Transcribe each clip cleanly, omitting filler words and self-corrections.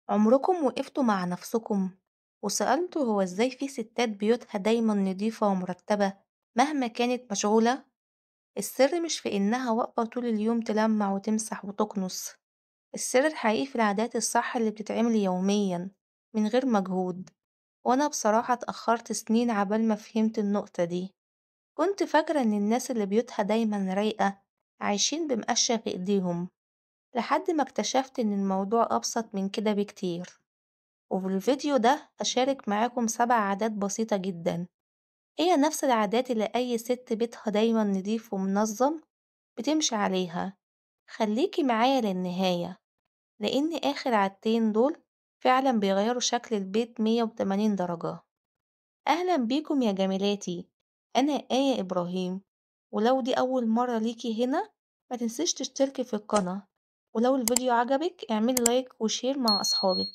عمركم وقفتوا مع نفسكم وسألتوا هو ازاي في ستات بيوتها دايما نضيفة ومرتبة مهما كانت مشغولة؟ السر مش في إنها واقفة طول اليوم تلمع وتمسح وتكنس. السر الحقيقي في العادات الصح اللي بتتعمل يوميا من غير مجهود. وأنا بصراحة اتأخرت سنين عبال ما فهمت النقطة دي. كنت فاكرة إن الناس اللي بيوتها دايما رايقة عايشين بمقشة في إيديهم، لحد ما اكتشفت إن الموضوع أبسط من كده بكتير. وفي الفيديو ده هشارك معاكم 7 عادات بسيطة جدا، هي نفس العادات اللي أي ست بيتها دايما نضيف ومنظم بتمشي عليها. خليكي معايا للنهاية، لأن آخر عادتين دول فعلا بيغيروا شكل البيت 180 درجة. أهلا بيكم يا جميلاتي، أنا آية إبراهيم. ولو دي أول مرة ليكي هنا، ما تنسيش تشتركي في القناة، ولو الفيديو عجبك اعملي لايك وشير مع أصحابك.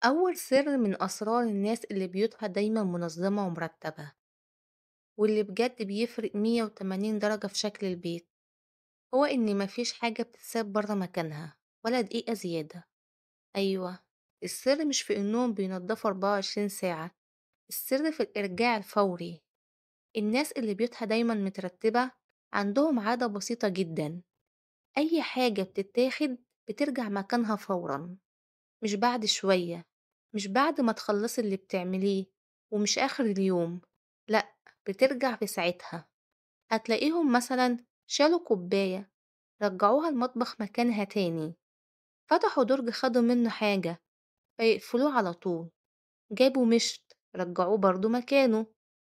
أول سر من أسرار الناس اللي بيوتها دايما منظمة ومرتبة، واللي بجد بيفرق 180 درجة في شكل البيت، هو إن مفيش حاجة بتتساب برا مكانها ولا دقيقة زيادة. أيوة، السر مش في إنهم بينضفوا 24 ساعة، السر في الإرجاع الفوري. الناس اللي بيوتها دايما مترتبة عندهم عادة بسيطة جدا، أي حاجة بتتاخد بترجع مكانها فورا، مش بعد شوية، مش بعد ما تخلصي اللي بتعمليه، ومش آخر اليوم، لأ، بترجع في ساعتها. هتلاقيهم مثلا شالوا كوباية، رجعوها المطبخ مكانها تاني، فتحوا درج خدوا منه حاجة فيقفلوه على طول، جابوا مشط رجعوه برضو مكانه،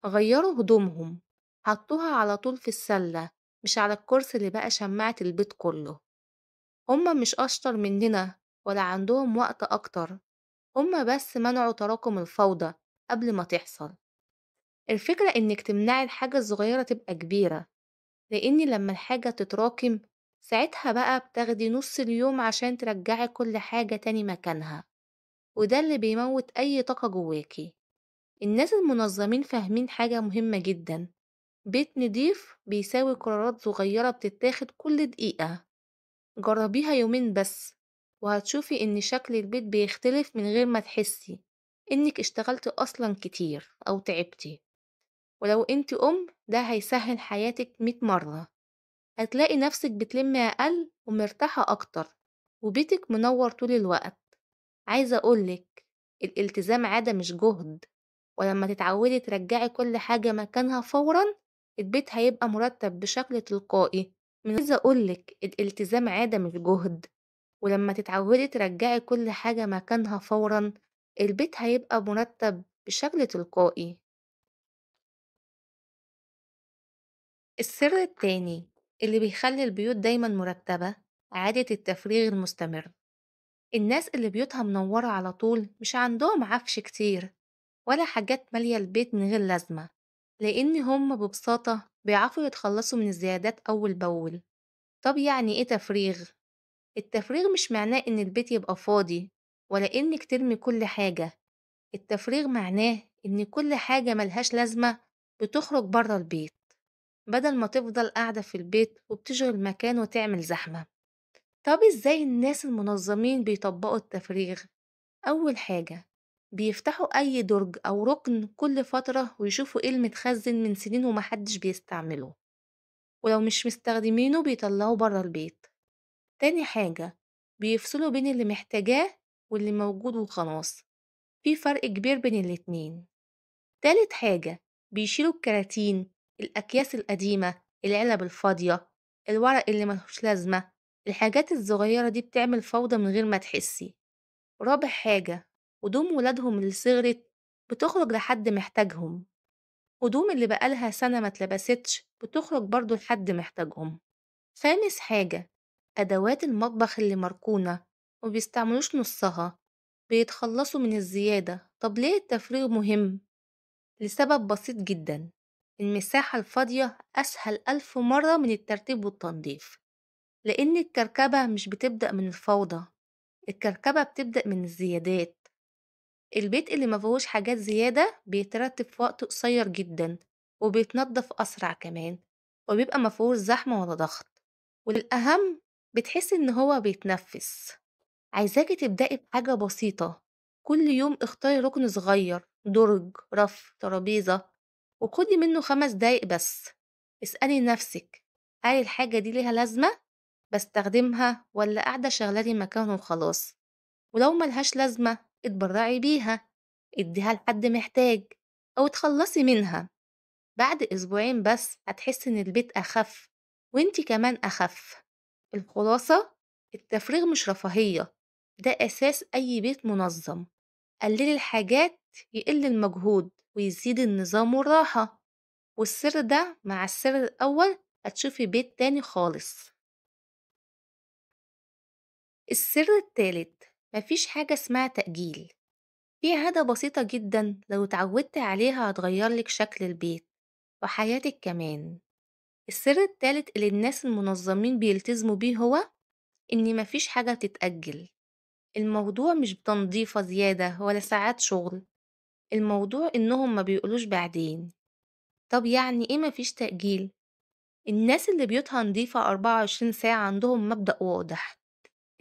غيروا هدومهم حطوها على طول في السلة، مش على الكرسي اللي بقى شماعة البيت كله. هما مش أشطر مننا ولا عندهم وقت أكتر، هما بس منعوا تراكم الفوضى قبل ما تحصل. الفكرة إنك تمنعي الحاجة الصغيرة تبقى كبيرة، لأن لما الحاجة تتراكم ساعتها بقى بتاخدي نص اليوم عشان ترجعي كل حاجة تاني مكانها، وده اللي بيموت أي طاقة جواكي. الناس المنظمين فاهمين حاجة مهمة جدا، بيت نضيف بيساوي قرارات صغيرة بتتاخد كل دقيقة. جربيها يومين بس، وهتشوفي إن شكل البيت بيختلف من غير ما تحسي إنك اشتغلتي أصلا كتير أو تعبتي. ولو انت ده هيسهل حياتك 100 مرة، هتلاقي نفسك بتلمي أقل ومرتاحة أكتر، وبيتك منور طول الوقت. عايزة أقولك، الالتزام عادة مش جهد، ولما تتعودي ترجعي كل حاجة مكانها فورا البيت هيبقى مرتب بشكل تلقائي. عايزة أقولك الالتزام عادة مش جهد، ولما تتعودي ترجعي كل حاجة مكانها فورا البيت هيبقى مرتب بشكل تلقائي. السر التاني اللي بيخلي البيوت دايما مرتبة، عادة التفريغ المستمر. الناس اللي بيوتها منورة على طول مش عندهم عفش كتير ولا حاجات مالية البيت من غير لازمة، لأن هم ببساطة بيعرفوا يتخلصوا من الزيادات أول بأول. طب يعني إيه تفريغ؟ التفريغ مش معناه إن البيت يبقى فاضي ولا إنك ترمي كل حاجة. التفريغ معناه إن كل حاجة ملهاش لازمة بتخرج برا البيت، بدل ما تفضل قاعدة في البيت وبتشغل مكان وتعمل زحمة. طب ازاي الناس المنظمين بيطبقوا التفريغ؟ أول حاجة، بيفتحوا أي درج أو ركن كل فترة ويشوفوا ايه المتخزن من سنين ومحدش بيستعمله، ولو مش مستخدمينه بيطلعوه برا البيت. تاني حاجة، بيفصلوا بين اللي محتاجاه واللي موجود وخلاص، في فرق كبير بين الاتنين. تالت حاجة، بيشيلوا الكراتين، الأكياس القديمة، العلب الفاضية، الورق اللي ملهوش لازمة. الحاجات الصغيرة دي بتعمل فوضى من غير ما تحسي. رابع حاجة، هدوم ولادهم اللي صغرت بتخرج لحد محتاجهم، هدوم اللي بقالها سنة ما اتلبستش بتخرج برضو لحد محتاجهم. خامس حاجة، أدوات المطبخ اللي مركونة ومبيستعملوش نصها، بيتخلصوا من الزيادة. طب ليه التفريغ مهم؟ لسبب بسيط جدا، المساحة الفاضية أسهل 1000 مرة من الترتيب والتنظيف، لأن الكركبة مش بتبدأ من الفوضى، الكركبة بتبدأ من الزيادات. البيت اللي مفيهوش حاجات زيادة بيترتب في وقت قصير جدا، وبيتنضف أسرع كمان، وبيبقى مفيهوش زحمة ولا ضغط. والأهم، بتحسي إن هو بيتنفس. عايزاكِ تبدئي بحاجة بسيطة، كل يوم اختاري ركن صغير، درج، رف، ترابيزة، وخدي منه 5 دقايق بس. اسألي نفسِك، هل الحاجة دي ليها لازمة؟ باستخدمها والّا قاعدة شغّلة مكان وخلاص؟ ولو ما لهاش لازمة اتبرّعي بيها، ادّيها لحد محتاج، أو اتخلّصي منها. بعد أسبوعين بس هتحسي إن البيت أخف وإنتِ كمان أخف. الخلاصة، التفريغ مش رفاهية، ده أساس أي بيت منظم. قللي الحاجات يقل المجهود ويزيد النظام والراحة، والسر ده مع السر الأول هتشوفي بيت تاني خالص. السر التالت، مفيش حاجة اسمها تأجيل. في عادة بسيطة جدا لو اتعودت عليها هتغيرلك شكل البيت وحياتك كمان. السر التالت اللي الناس المنظمين بيلتزموا بيه هو إن مفيش حاجة بتتأجل. الموضوع مش بتنظيفة زيادة ولا ساعات شغل، الموضوع إنهم ما بيقولوش بعدين. طب يعني إيه مفيش تأجيل؟ الناس اللي بيوتها نضيفة 24 ساعة عندهم مبدأ واضح: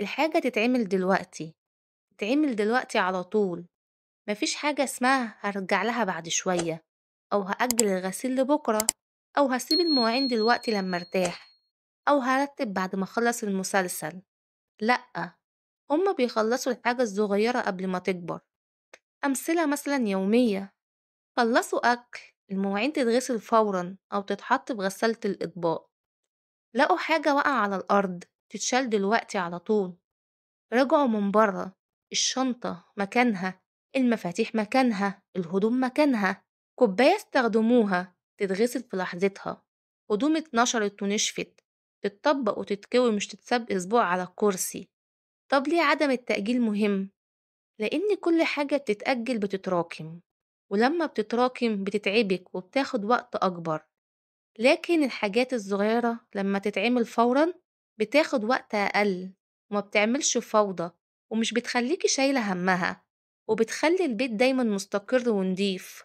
الحاجة تتعمل دلوقتي، تتعمل دلوقتي على طول. مفيش حاجة اسمها هرجع لها بعد شوية، أو هأجل الغسيل لبكرة، أو هسيب المواعين دلوقتي لما ارتاح، أو هرتب بعد ما أخلص المسلسل. لأ، هما بيخلصوا الحاجة الصغيرة قبل ما تكبر. أمثلة مثلا يومية: خلصوا أكل، المواعين تتغسل فورا أو تتحط في غسالة الأطباق. لقوا حاجة واقعة على الأرض، تتشال دلوقتي على طول. رجعوا من برا، الشنطة مكانها، المفاتيح مكانها، الهدوم مكانها. كوباية استخدموها، تتغسل في لحظتها. هدوم اتنشرت ونشفت، تتطبق وتتكوي، مش تتساب أسبوع على الكرسي. طب ليه عدم التأجيل مهم؟ لأن كل حاجة بتتأجل بتتراكم، ولما بتتراكم بتتعبك وبتاخد وقت أكبر. لكن الحاجات الصغيرة لما تتعمل فورا بتاخد وقت أقل، وما بتعملش فوضى، ومش بتخليكي شايلة همها، وبتخلي البيت دايما مستقر ونضيف.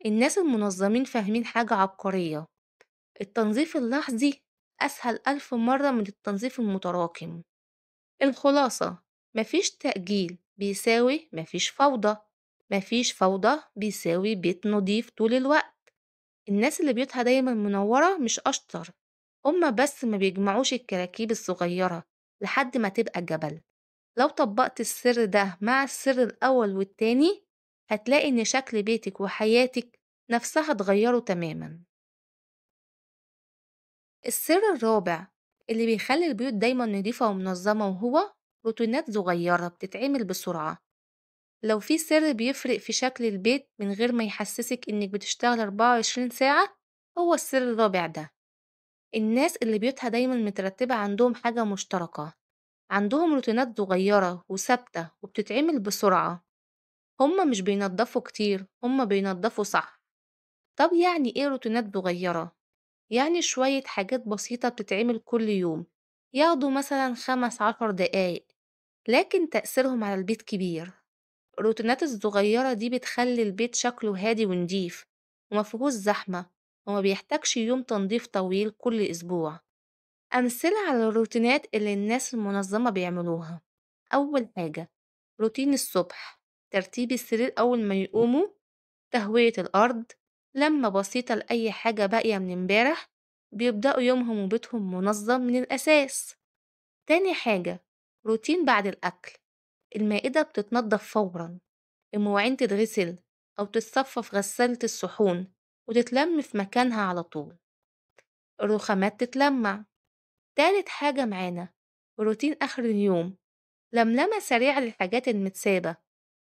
الناس المنظمين فاهمين حاجة عبقرية: التنظيف اللحظي أسهل 1000 مرة من التنظيف المتراكم. الخلاصة، مفيش تأجيل بيساوي مفيش فوضى، مفيش فوضى بيساوي بيت نضيف طول الوقت. الناس اللي بيوتها دايما منورة مش أشطر، هما بس ما بيجمعوش الكراكيب الصغيرة لحد ما تبقى جبل. لو طبقت السر ده مع السر الأول والتاني هتلاقي إن شكل بيتك وحياتك نفسها اتغيروا تماما. السر الرابع اللي بيخلي البيوت دايما نضيفة ومنظمة وهو روتينات صغيرة بتتعمل بسرعة. لو في سر بيفرق في شكل البيت من غير ما يحسسك إنك بتشتغل 24 ساعة، هو السر الرابع ده: الناس اللي بيوتها دايما مترتبة عندهم حاجة مشتركة، عندهم روتينات صغيرة وثابتة وبتتعمل بسرعة. هما مش بينضفوا كتير، هما بينضفوا صح. طب يعني ايه روتينات صغيرة؟ يعني شوية حاجات بسيطة بتتعمل كل يوم، ياخدوا مثلا 15 دقايق، لكن تأثيرهم على البيت كبير. الروتينات الصغيرة دي بتخلي البيت شكله هادي ونضيف، ومفيهوش زحمة، وما بيحتاجش يوم تنظيف طويل كل أسبوع. أمثلة على الروتينات اللي الناس المنظمة بيعملوها: أول حاجة، روتين الصبح، ترتيب السرير أول ما يقوموا، تهوية الأرض، لمة بسيطة لأي حاجة باقية من امبارح. بيبدأوا يومهم وبيتهم منظم من الأساس. تاني حاجة، روتين بعد الأكل، المائدة بتتنضف فورا، المواعين تتغسل أو تتصفى في غسالة الصحون وتتلم في مكانها على طول، الرخامات تتلمع. تالت حاجة معانا، روتين آخر اليوم، لملمة سريعة للحاجات المتسابة،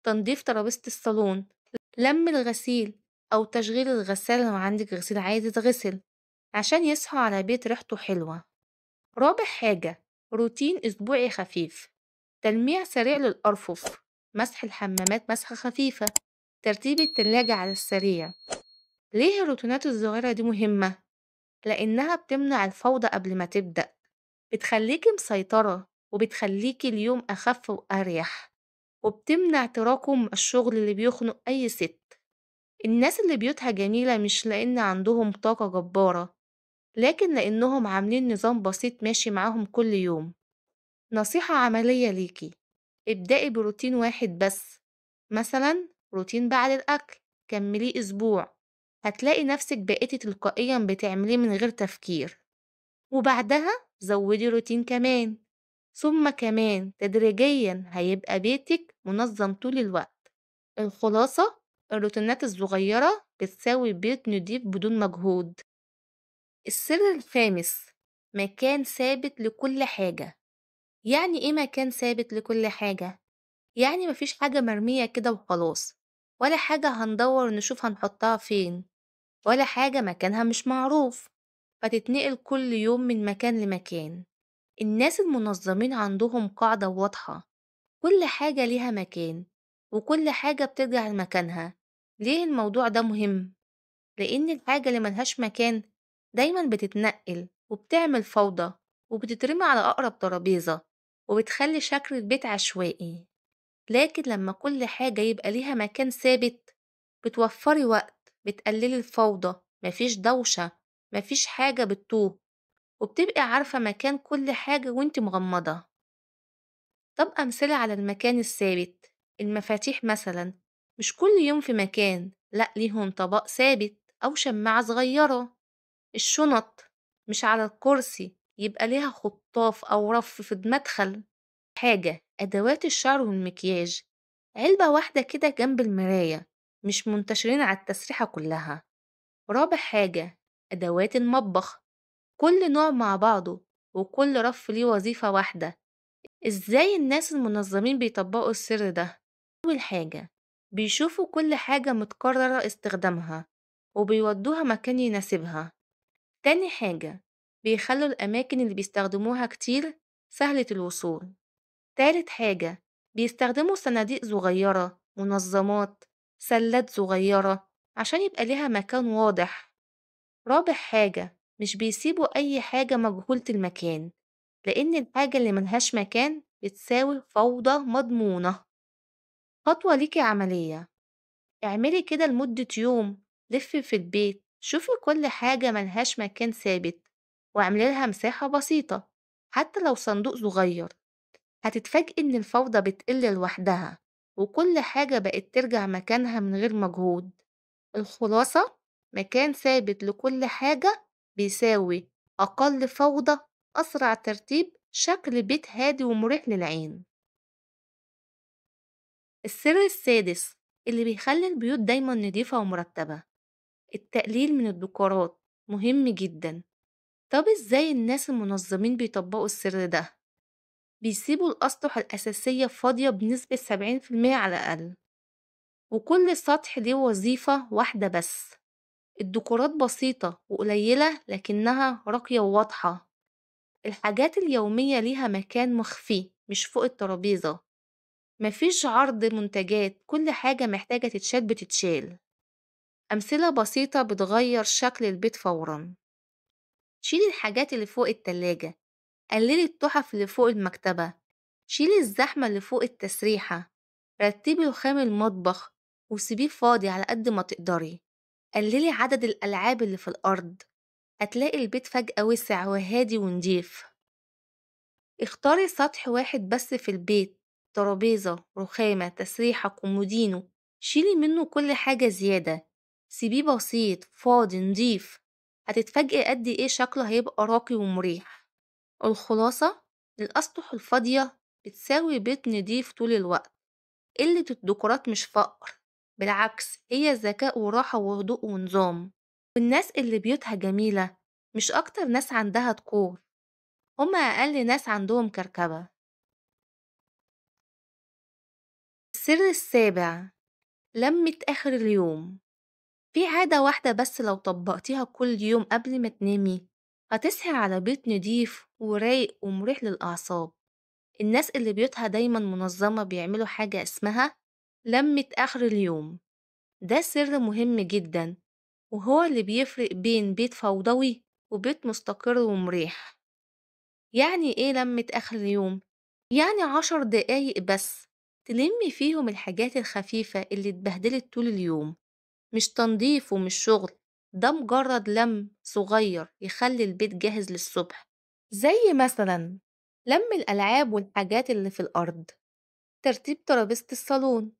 تنظيف ترابيزة الصالون، لم الغسيل، أو تشغيل الغسالة لو عندك غسيل عايز يتغسل عشان يصحوا على بيت ريحته حلوة. رابع حاجة، روتين أسبوعي خفيف، تلميع سريع للأرفف، مسح الحمامات مسحة خفيفة، ترتيب التلاجة على السريع. ليه الروتينات الصغيرة دي مهمة؟ لأنها بتمنع الفوضى قبل ما تبدأ، بتخليكي مسيطرة، وبتخليكي اليوم أخف وأريح، وبتمنع تراكم الشغل اللي بيخنق أي ست. الناس اللي بيوتها جميلة مش لأن عندهم طاقة جبارة، لكن لأنهم عاملين نظام بسيط ماشي معاهم كل يوم. نصيحة عملية ليكِ، ابدئي بروتين واحد بس، مثلًا روتين بعد الأكل، كمّليه أسبوع، هتلاقي نفسِك بقيتِ تلقائيًا بتعمليه من غير تفكير، وبعدها زوّدي روتين كمان، ثم كمان تدريجيًا هيبقى بيتِك منظم طول الوقت. الخلاصة، الروتينات الصغيرة بتساوي بيت نضيف بدون مجهود. السر الخامس، مكان ثابت لكل حاجة. يعني إيه مكان ثابت لكل حاجة؟ يعني مفيش حاجة مرمية كده وخلاص، ولا حاجة هندور نشوف هنحطها فين، ولا حاجة مكانها مش معروف فتتنقل كل يوم من مكان لمكان. الناس المنظمين عندهم قاعدة واضحة، كل حاجة ليها مكان وكل حاجة بترجع لمكانها. ليه الموضوع ده مهم؟ لأن الحاجة اللي ملهاش مكان دايما بتتنقل وبتعمل فوضى وبتترمي على أقرب ترابيزة وبتخلي شكل البيت عشوائي. لكن لما كل حاجة يبقى ليها مكان ثابت بتوفري وقت، بتقللي الفوضى، مفيش دوشة، مفيش حاجة بتتوه، وبتبقي عارفة مكان كل حاجة وانت مغمضة. طب أمثلة على المكان الثابت، المفاتيح مثلا مش كل يوم في مكان، لأ ليهم طبق ثابت أو شماعة صغيرة. الشنط مش على الكرسي، يبقى ليها خطاف أو رف في المدخل. أدوات الشعر والمكياج علبة واحدة كده جنب المراية، مش منتشرين على التسريحة كلها. رابع حاجة، أدوات المطبخ كل نوع مع بعضه وكل رف ليه وظيفة واحدة. إزاي الناس المنظمين بيطبقوا السر ده؟ أول حاجة، بيشوفوا كل حاجة متكررة استخدامها وبيودوها مكان يناسبها. تاني حاجة، بيخلوا الأماكن اللي بيستخدموها كتير سهلة الوصول. تالت حاجة، بيستخدموا صناديق صغيرة، منظمات، سلات صغيرة عشان يبقى ليها مكان واضح. رابع حاجة، مش بيسيبوا أي حاجة مجهولة المكان، لأن الحاجة اللي ملهاش مكان بتساوي فوضى مضمونة. خطوة ليكي عملية، اعملي كده لمدة يوم، لفي في البيت شوفي كل حاجة ملهاش مكان ثابت واعملي لها مساحة بسيطة، حتى لو صندوق صغير. هتتفاجئي إن الفوضى بتقل لوحدها وكل حاجة بقت ترجع مكانها من غير مجهود. الخلاصة، مكان ثابت لكل حاجة بيساوي أقل فوضى، أسرع ترتيب، شكل بيت هادي ومريح للعين. السر السادس اللي بيخلي البيوت دايما نضيفة ومرتبة، التقليل من الديكورات مهم جدا. طب ازاي الناس المنظمين بيطبقوا السر ده؟ بيسيبوا الأسطح الأساسية فاضية بنسبة 70% على الأقل، وكل سطح ليه وظيفة واحدة بس. الديكورات بسيطة وقليلة لكنها راقية وواضحة. الحاجات اليومية ليها مكان مخفي مش فوق الترابيزة. مفيش عرض منتجات، كل حاجة محتاجة تتشال بتتشال. أمثلة بسيطة بتغير شكل البيت فورا، شيلي الحاجات اللي فوق التلاجة، قللي التحف اللي فوق المكتبة، شيلي الزحمة اللي فوق التسريحة، رتبي رخام المطبخ وسيبيه فاضي على قد ما تقدري، قللي عدد الألعاب اللي في الأرض، هتلاقي البيت فجأة وسع وهادي ونضيف. اختاري سطح واحد بس في البيت، ترابيزة، رخامة، تسريحة، كومودينو، شيلي منه كل حاجة زيادة، سيبيه بسيط فاضي نضيف، هتتفاجئي قد ايه شكله هيبقى راقي ومريح. الخلاصة، الأسطح الفاضية بتساوي بيت نضيف طول الوقت. قلة الديكورات مش فقر، بالعكس هي ذكاء وراحة وهدوء ونظام. والناس اللي بيوتها جميلة مش أكتر ناس عندها ديكور، هما أقل ناس عندهم كركبة. السر السابع، لمة آخر اليوم. في عادة واحدة بس لو طبقتيها كل يوم قبل ما تنامي هتصحي على بيت نضيف ورايق ومريح للأعصاب. الناس اللي بيوتها دايما منظمة بيعملوا حاجة اسمها لمة آخر اليوم. ده سر مهم جدا، وهو اللي بيفرق بين بيت فوضوي وبيت مستقر ومريح. يعني ايه لمة آخر اليوم؟ يعني 10 دقايق بس تلمي فيهم الحاجات الخفيفة اللي اتبهدلت طول اليوم، مش تنظيف ومش شغل، ده مجرد لم صغير يخلي البيت جاهز للصبح. زي مثلا لم الألعاب والحاجات اللي في الأرض، ترتيب ترابيزة الصالون،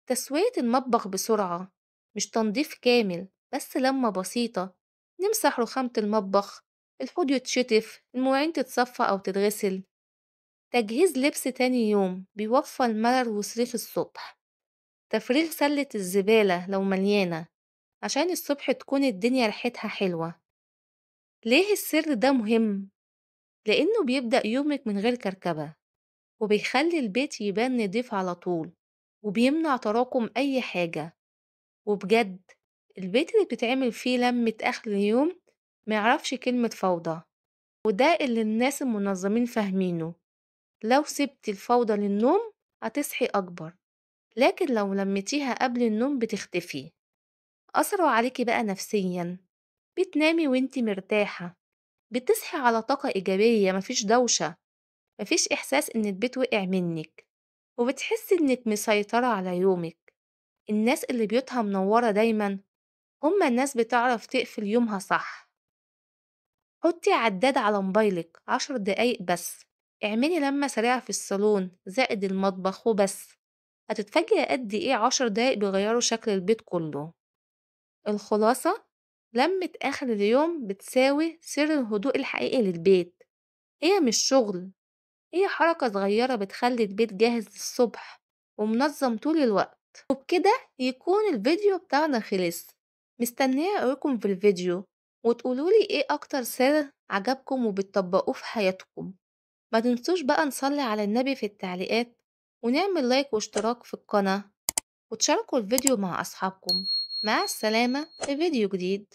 تسوية المطبخ بسرعة، مش تنظيف كامل بس لمة بسيطة، نمسح رخامة المطبخ، الحوض يتشطف، المواعين تتصفى أو تتغسل، تجهيز لبس تاني يوم بيوفر ملل وصريخ الصبح، تفريغ سلة الزبالة لو مليانة عشان الصبح تكون الدنيا ريحتها حلوة. ليه السر ده مهم؟ لأنه بيبدأ يومك من غير كركبة، وبيخلي البيت يبان نضيف على طول، وبيمنع تراكم أي حاجة. وبجد البيت اللي بتتعمل فيه لمة آخر اليوم ميعرفش كلمة فوضى، وده اللي الناس المنظمين فاهمينه. لو سبتي الفوضى للنوم هتصحي أكبر، لكن لو لميتيها قبل النوم بتختفي. أثره عليكي بقى نفسيا، بتنامي وانتي مرتاحة، بتصحي على طاقة إيجابية، مفيش دوشة، مفيش إحساس إن البيت وقع منك، وبتحسي إنك مسيطرة على يومك. الناس اللي بيوتها منورة دايما هما الناس بتعرف تقفل يومها صح. حطي عداد على موبايلك 10 دقايق بس، اعملي لمة سريعة في الصالون زائد المطبخ وبس، هتتفاجئي قد ايه 10 دقايق بيغيروا شكل البيت كله. الخلاصة، لمة آخر اليوم بتساوي سر الهدوء الحقيقي للبيت. هي مش شغل، هي حركة صغيرة بتخلي البيت جاهز للصبح ومنظم طول الوقت. وبكده يكون الفيديو بتاعنا خلص. مستنية أراكم في الفيديو وتقولولي ايه أكتر سر عجبكم وبتطبقوه في حياتكم. ما تنسوش بقى نصلي على النبي في التعليقات، ونعمل لايك واشتراك في القناة، وتشاركوا الفيديو مع أصحابكم. مع السلامة في فيديو جديد.